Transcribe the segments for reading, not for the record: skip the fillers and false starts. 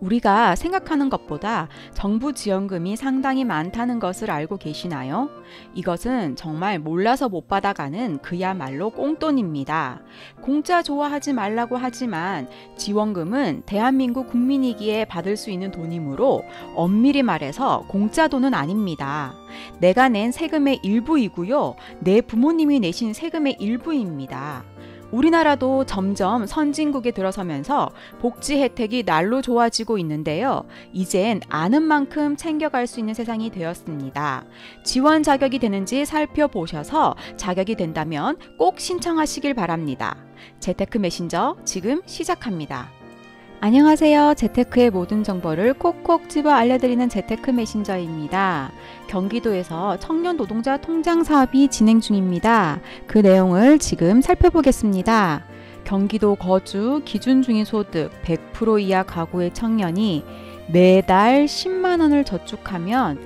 우리가 생각하는 것보다 정부 지원금이 상당히 많다는 것을 알고 계시나요? 이것은 정말 몰라서 못 받아가는 그야말로 꽁돈입니다. 공짜 좋아하지 말라고 하지만 지원금은 대한민국 국민이기에 받을 수 있는 돈이므로 엄밀히 말해서 공짜 돈은 아닙니다. 내가 낸 세금의 일부이고요. 내 부모님이 내신 세금의 일부입니다. 우리나라도 점점 선진국에 들어서면서 복지 혜택이 날로 좋아지고 있는데요. 이젠 아는 만큼 챙겨갈 수 있는 세상이 되었습니다. 지원 자격이 되는지 살펴보셔서 자격이 된다면 꼭 신청하시길 바랍니다. 재테크 메신저 지금 시작합니다. 안녕하세요. 재테크의 모든 정보를 콕콕 집어 알려드리는 재테크 메신저입니다. 경기도에서 청년 노동자 통장 사업이 진행 중입니다. 그 내용을 지금 살펴보겠습니다. 경기도 거주 기준 중위소득 100% 이하 가구의 청년이 매달 10만 원을 저축하면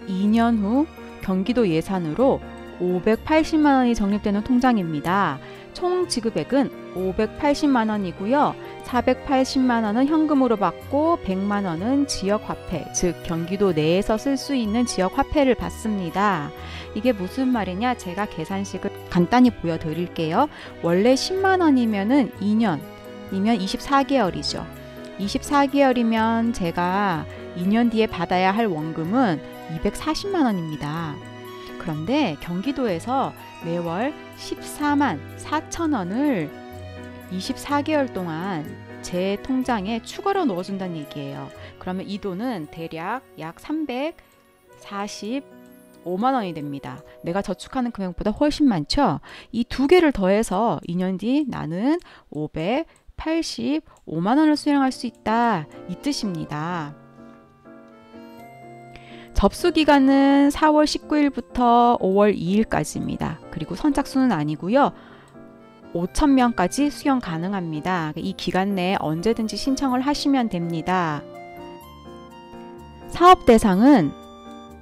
2년 후 경기도 예산으로 580만 원이 적립되는 통장입니다. 총 지급액은 580만 원이고요. 480만 원은 현금으로 받고 100만 원은 지역화폐, 즉 경기도 내에서 쓸 수 있는 지역화폐를 받습니다. 이게 무슨 말이냐? 제가 계산식을 간단히 보여드릴게요. 원래 10만 원이면은 2년이면 24개월이죠. 24개월이면 제가 2년 뒤에 받아야 할 원금은 240만 원입니다. 그런데 경기도에서 매월 14만 4천 원을 24개월 동안 제 통장에 추가로 넣어준다는 얘기예요. 그러면 이 돈은 대략 약 345만 원이 됩니다. 내가 저축하는 금액보다 훨씬 많죠? 이 두 개를 더해서 2년 뒤 나는 585만 원을 수령할 수 있다. 이 뜻입니다. 접수 기간은 4월 19일부터 5월 2일까지입니다. 그리고 선착순은 아니고요. 5,000명까지 수령 가능합니다. 이 기간 내에 언제든지 신청을 하시면 됩니다. 사업 대상은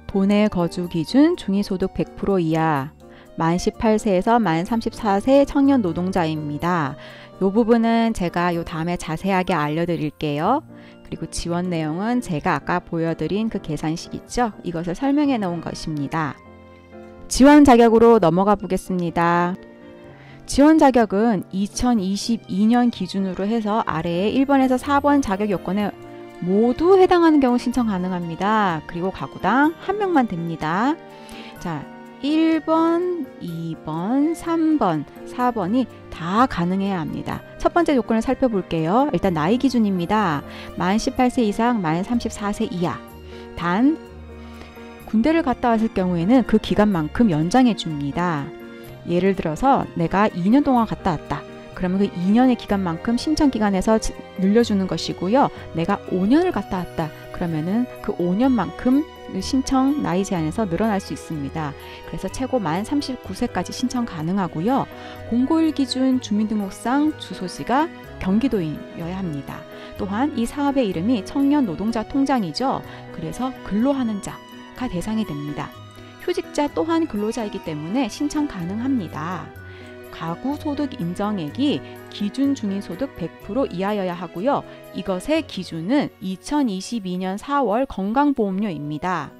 도내 거주 기준 중위소득 100% 이하 만 18세에서 만 34세 청년 노동자입니다. 이 부분은 제가 요 다음에 자세하게 알려드릴게요. 그리고 지원 내용은 제가 아까 보여드린 그 계산식 있죠? 이것을 설명해 놓은 것입니다. 지원 자격으로 넘어가 보겠습니다. 지원 자격은 2022년 기준으로 해서 아래에 1번에서 4번 자격 요건에 모두 해당하는 경우 신청 가능합니다. 그리고 가구당 1명만 됩니다. 자, 1번, 2번, 3번, 4번이 다 가능해야 합니다. 첫 번째 요건을 살펴볼게요. 일단 나이 기준입니다. 만 18세 이상, 만 34세 이하. 단 군대를 갔다 왔을 경우에는 그 기간만큼 연장해 줍니다. 예를 들어서 내가 2년 동안 갔다 왔다. 그러면 그 2년의 기간만큼 신청 기간에서 늘려주는 것이고요. 내가 5년을 갔다 왔다. 그러면은 그 5년만큼 신청 나이 제한에서 늘어날 수 있습니다. 그래서 최고 만 39세까지 신청 가능하고요. 091 기준 주민등록상 주소지가 경기도여야 합니다. 또한 이 사업의 이름이 청년 노동자 통장이죠. 그래서 근로하는 자가 대상이 됩니다. 휴직자 또한 근로자이기 때문에 신청 가능합니다. 가구 소득 인정액이 기준 중위소득 100% 이하여야 하고요. 이것의 기준은 2022년 4월 건강보험료입니다.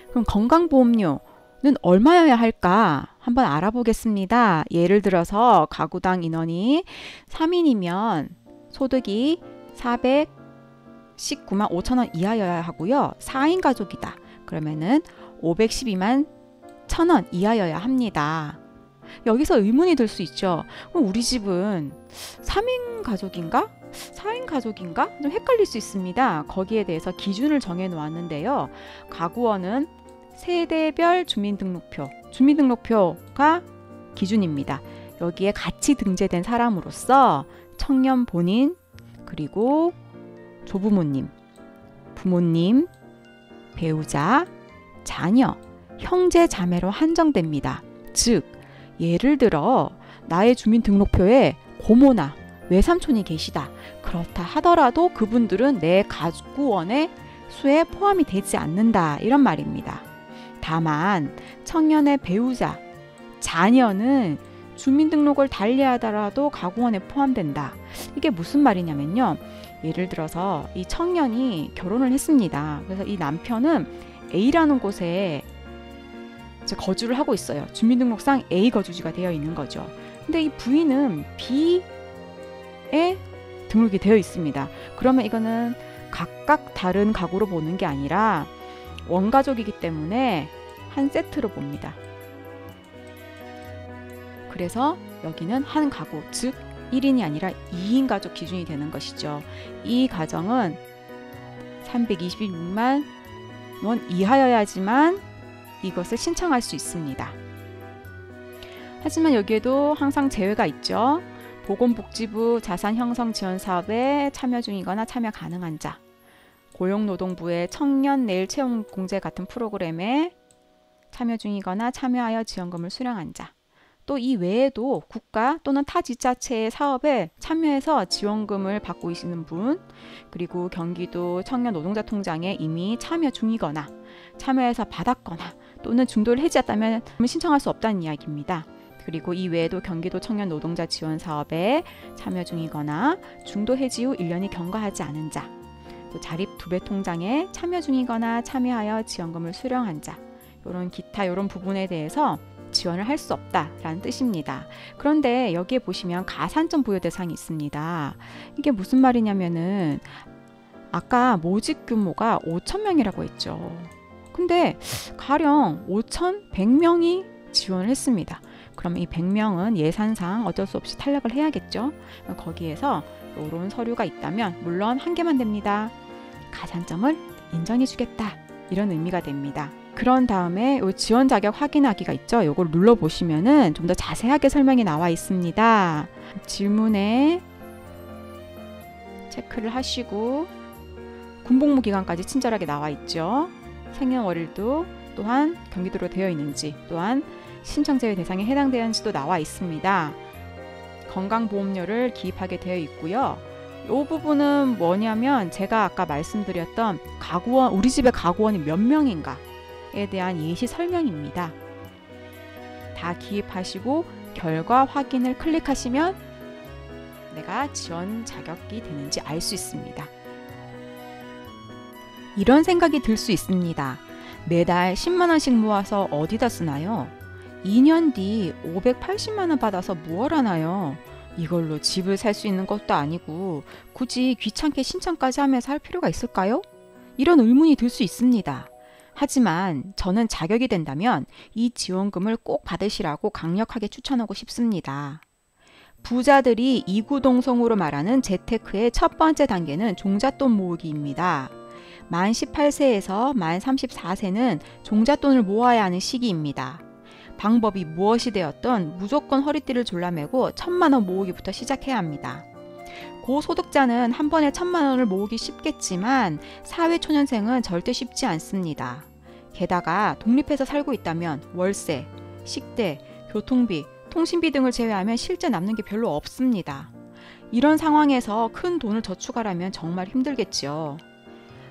그럼 건강보험료는 얼마여야 할까? 한번 알아보겠습니다. 예를 들어서 가구당 인원이 3인이면 소득이 419만 5천 원 이하여야 하고요. 4인 가족이다. 그러면은 512만 1,000원 이하여야 합니다. 여기서 의문이 들 수 있죠. 우리 집은 3인 가족인가? 4인 가족인가? 좀 헷갈릴 수 있습니다. 거기에 대해서 기준을 정해 놓았는데요. 가구원은 세대별 주민등록표가 기준입니다. 여기에 같이 등재된 사람으로서 청년 본인, 그리고 조부모님, 부모님, 배우자, 자녀, 형제, 자매로 한정됩니다. 즉, 예를 들어 나의 주민등록표에 고모나 외삼촌이 계시다. 그렇다 하더라도 그분들은 내 가구원의 수에 포함이 되지 않는다. 이런 말입니다. 다만 청년의 배우자, 자녀는 주민등록을 달리하더라도 가구원에 포함된다. 이게 무슨 말이냐면요. 예를 들어서 이 청년이 결혼을 했습니다. 그래서 이 남편은 A라는 곳에 이제 거주를 하고 있어요. 주민등록상 A 거주지가 되어 있는 거죠. 근데 이 부인은 B에 등록이 되어 있습니다. 그러면 이거는 각각 다른 가구로 보는 게 아니라 원가족이기 때문에 한 세트로 봅니다. 그래서 여기는 한 가구, 즉 1인이 아니라 2인 가족 기준이 되는 것이죠. 이 가정은 326만 원 이하여야지만 이것을 신청할 수 있습니다. 하지만 여기에도 항상 제외가 있죠. 보건복지부 자산형성지원사업에 참여 중이거나 참여 가능한 자, 고용노동부의 청년 내일 채용공제 같은 프로그램에 참여 중이거나 참여하여 지원금을 수령한 자, 또 이 외에도 국가 또는 타 지자체의 사업에 참여해서 지원금을 받고 계시는 분, 그리고 경기도 청년 노동자 통장에 이미 참여 중이거나 참여해서 받았거나 또는 중도를 해지했다면 신청할 수 없다는 이야기입니다. 그리고 이 외에도 경기도 청년 노동자 지원 사업에 참여 중이거나 중도 해지 후 1년이 경과하지 않은 자, 또 자립 두배 통장에 참여 중이거나 참여하여 지원금을 수령한 자, 이런 기타 이런 부분에 대해서 지원을 할 수 없다라는 뜻입니다. 그런데 여기에 보시면 가산점 부여 대상이 있습니다. 이게 무슨 말이냐면은 아까 모집 규모가 5,000명이라고 했죠. 근데 가령 5,100명이 지원을 했습니다. 그러면 이 100명은 예산상 어쩔 수 없이 탈락을 해야겠죠. 거기에서 이런 서류가 있다면 물론 한 개만 됩니다. 가산점을 인정해 주겠다, 이런 의미가 됩니다. 그런 다음에 이 지원 자격 확인하기가 있죠. 이걸 눌러보시면은 좀 더 자세하게 설명이 나와 있습니다. 질문에 체크를 하시고 군복무 기간까지 친절하게 나와 있죠. 생년월일도 또한 경기도로 되어 있는지, 또한 신청 제외 대상에 해당되는지도 나와 있습니다. 건강보험료를 기입하게 되어 있고요. 이 부분은 뭐냐면 제가 아까 말씀드렸던 가구원, 우리 집에 가구원이 몇 명인가에 대한 예시 설명입니다. 다 기입하시고 결과 확인을 클릭하시면 내가 지원 자격이 되는지 알 수 있습니다. 이런 생각이 들 수 있습니다. 매달 10만 원씩 모아서 어디다 쓰나요? 2년 뒤 580만 원 받아서 무얼 하나요? 이걸로 집을 살 수 있는 것도 아니고 굳이 귀찮게 신청까지 하면서 할 필요가 있을까요? 이런 의문이 들 수 있습니다. 하지만 저는 자격이 된다면 이 지원금을 꼭 받으시라고 강력하게 추천하고 싶습니다. 부자들이 이구동성으로 말하는 재테크의 첫 번째 단계는 종잣돈 모으기입니다. 만 18세에서 만 34세는 종잣돈을 모아야 하는 시기입니다. 방법이 무엇이 되었든 무조건 허리띠를 졸라매고 1,000만 원 모으기부터 시작해야 합니다. 고소득자는 한 번에 1,000만 원을 모으기 쉽겠지만 사회초년생은 절대 쉽지 않습니다. 게다가 독립해서 살고 있다면 월세, 식대, 교통비, 통신비 등을 제외하면 실제 남는 게 별로 없습니다. 이런 상황에서 큰 돈을 저축하려면 정말 힘들겠죠.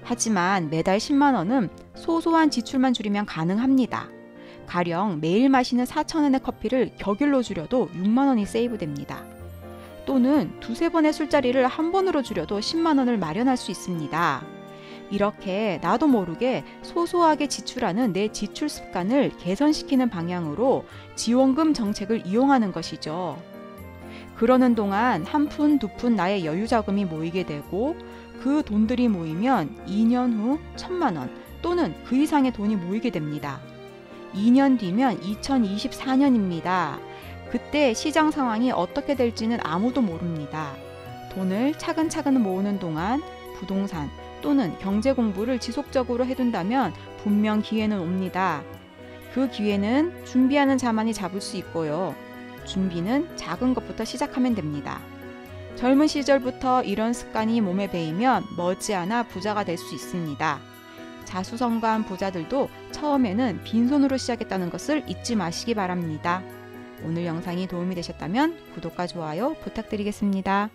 하지만 매달 10만 원은 소소한 지출만 줄이면 가능합니다. 가령 매일 마시는 4,000원의 커피를 격일로 줄여도 6만 원이 세이브됩니다. 또는 두세 번의 술자리를 한 번으로 줄여도 10만 원을 마련할 수 있습니다. 이렇게 나도 모르게 소소하게 지출하는 내 지출 습관을 개선시키는 방향으로 지원금 정책을 이용하는 것이죠. 그러는 동안 한 푼, 두 푼 나의 여유 자금이 모이게 되고 그 돈들이 모이면 2년 후 1,000만 원 또는 그 이상의 돈이 모이게 됩니다. 2년 뒤면 2024년입니다. 그때 시장 상황이 어떻게 될지는 아무도 모릅니다. 돈을 차근차근 모으는 동안 부동산 또는 경제 공부를 지속적으로 해둔다면 분명 기회는 옵니다. 그 기회는 준비하는 자만이 잡을 수 있고요. 준비는 작은 것부터 시작하면 됩니다. 젊은 시절부터 이런 습관이 몸에 배이면 머지않아 부자가 될 수 있습니다. 자수성가한 부자들도 처음에는 빈손으로 시작했다는 것을 잊지 마시기 바랍니다. 오늘 영상이 도움이 되셨다면 구독과 좋아요 부탁드리겠습니다.